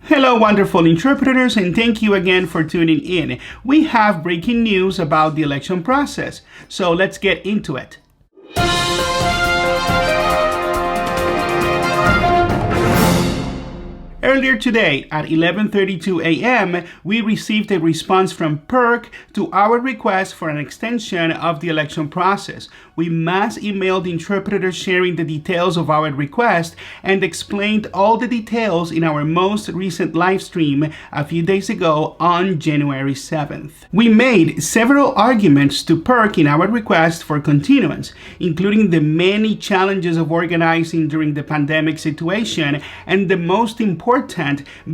Hello, wonderful interpreters, and thank you again for tuning in. We have breaking news about the election process, so let's get into it. Earlier today at 11:32 a.m., we received a response from PERC to our request for an extension of the election process. We mass emailed interpreters sharing the details of our request and explained all the details in our most recent live stream a few days ago on January 7th. We made several arguments to PERC in our request for continuance, including the many challenges of organizing during the pandemic situation and the most important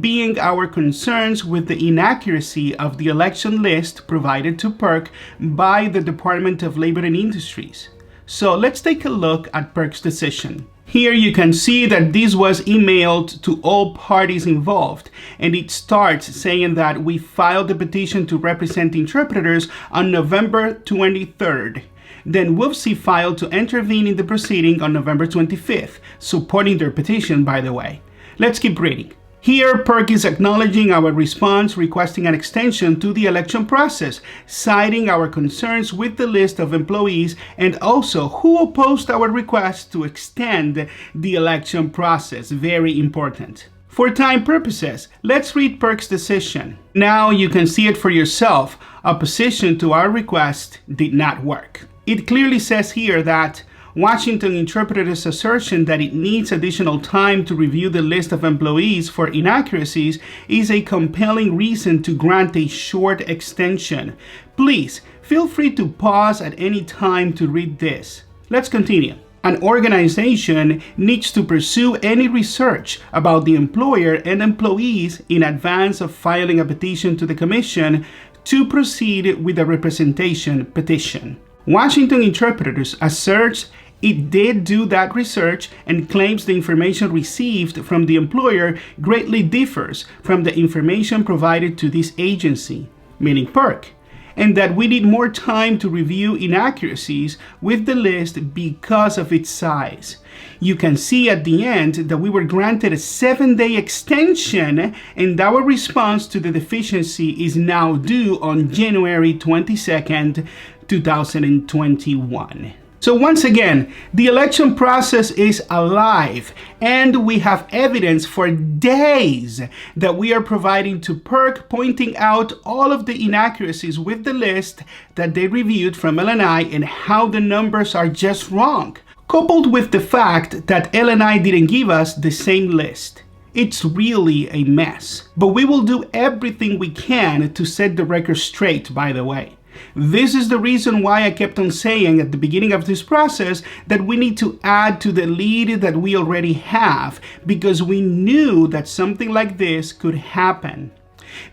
being our concerns with the inaccuracy of the election list provided to PERC by the Department of Labor and Industries. So let's take a look at PERC's decision. Here you can see that this was emailed to all parties involved, and it starts saying that we filed the petition to represent interpreters on November 23rd. Then WFSE filed to intervene in the proceeding on November 25th, supporting their petition, by the way. Let's keep reading. Here, PERC is acknowledging our response requesting an extension to the election process, citing our concerns with the list of employees and also who opposed our request to extend the election process. Very important. For time purposes, let's read PERC's decision. Now you can see it for yourself. Opposition to our request did not work. It clearly says here that Washington interpreter's assertion that it needs additional time to review the list of employees for inaccuracies is a compelling reason to grant a short extension. Please feel free to pause at any time to read this. Let's continue. An organization needs to pursue any research about the employer and employees in advance of filing a petition to the Commission to proceed with a representation petition. Washington interpreters asserts it did do that research and claims the information received from the employer greatly differs from the information provided to this agency, meaning PERC, and that we need more time to review inaccuracies with the list because of its size. You can see at the end that we were granted a 7-day extension, and our response to the deficiency is now due on January 22nd, 2021. So once again, the election process is alive, and we have evidence for days that we are providing to PERC, pointing out all of the inaccuracies with the list that they reviewed from LNI and how the numbers are just wrong, coupled with the fact that LNI didn't give us the same list. It's really a mess, but we will do everything we can to set the record straight, by the way. This is the reason why I kept on saying at the beginning of this process that we need to add to the lead that we already have, because we knew that something like this could happen.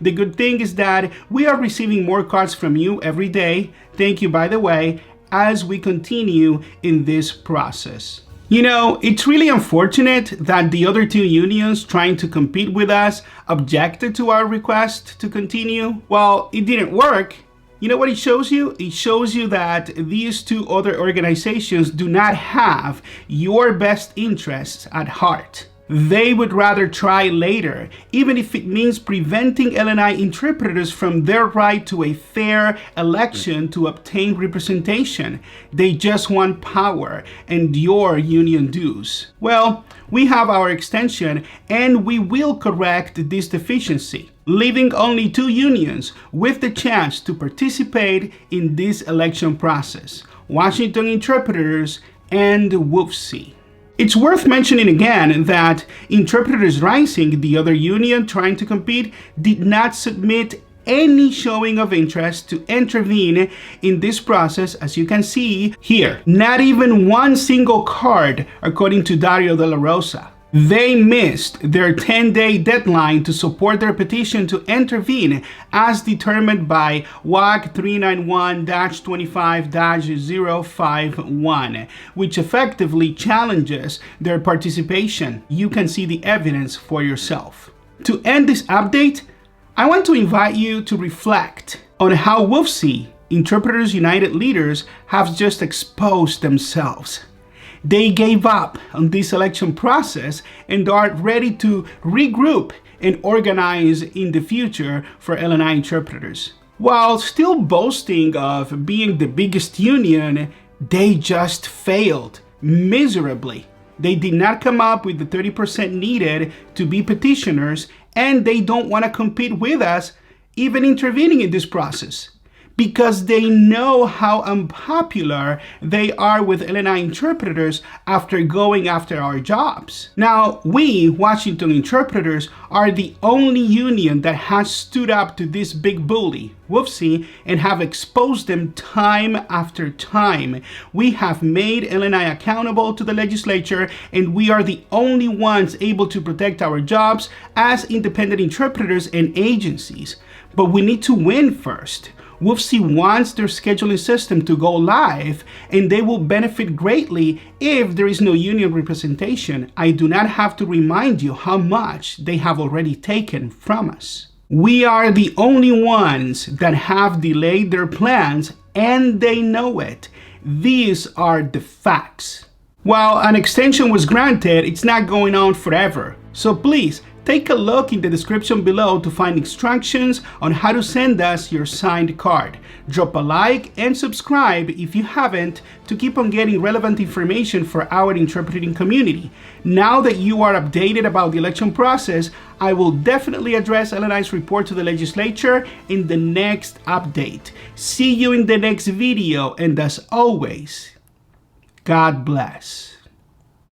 The good thing is that we are receiving more cards from you every day. Thank you, by the way, as we continue in this process. You know, it's really unfortunate that the other two unions trying to compete with us objected to our request to continue. Well, it didn't work. You know what it shows you? It shows you that these two other organizations do not have your best interests at heart. They would rather try later, even if it means preventing LNI interpreters from their right to a fair election to obtain representation. They just want power and your union dues. Well, we have our extension and we will correct this deficiency, leaving only two unions with the chance to participate in this election process: Washington interpreters and WFSE. It's worth mentioning again that Interpreters Rising, the other union trying to compete, did not submit any showing of interest to intervene in this process, as you can see here. Not even one single card, according to Dario De La Rosa. They missed their 10-day deadline to support their petition to intervene as determined by WAC 391-25-051, which effectively challenges their participation. You can see the evidence for yourself. To end this update, I want to invite you to reflect on how WFSE, Interpreters United leaders, have just exposed themselves. They gave up on this election process and are ready to regroup and organize in the future for L&I interpreters. While still boasting of being the biggest union, they just failed miserably. They did not come up with the 30% needed to be petitioners, and they don't want to compete with us even intervening in this process, because they know how unpopular they are with L&I interpreters after going after our jobs. Now, we, Washington interpreters, are the only union that has stood up to this big bully, WFSE, and have exposed them time after time. We have made L&I accountable to the legislature, and we are the only ones able to protect our jobs as independent interpreters and agencies. But we need to win first. WFSE wants their scheduling system to go live, and they will benefit greatly if there is no union representation. I do not have to remind you how much they have already taken from us. We are the only ones that have delayed their plans, and they know it. These are the facts. While an extension was granted, it's not going on forever. So please, take a look in the description below to find instructions on how to send us your signed card. Drop a like and subscribe if you haven't to keep on getting relevant information for our interpreting community. Now that you are updated about the election process, I will definitely address L&I's report to the legislature in the next update. See you in the next video, and as always, God bless.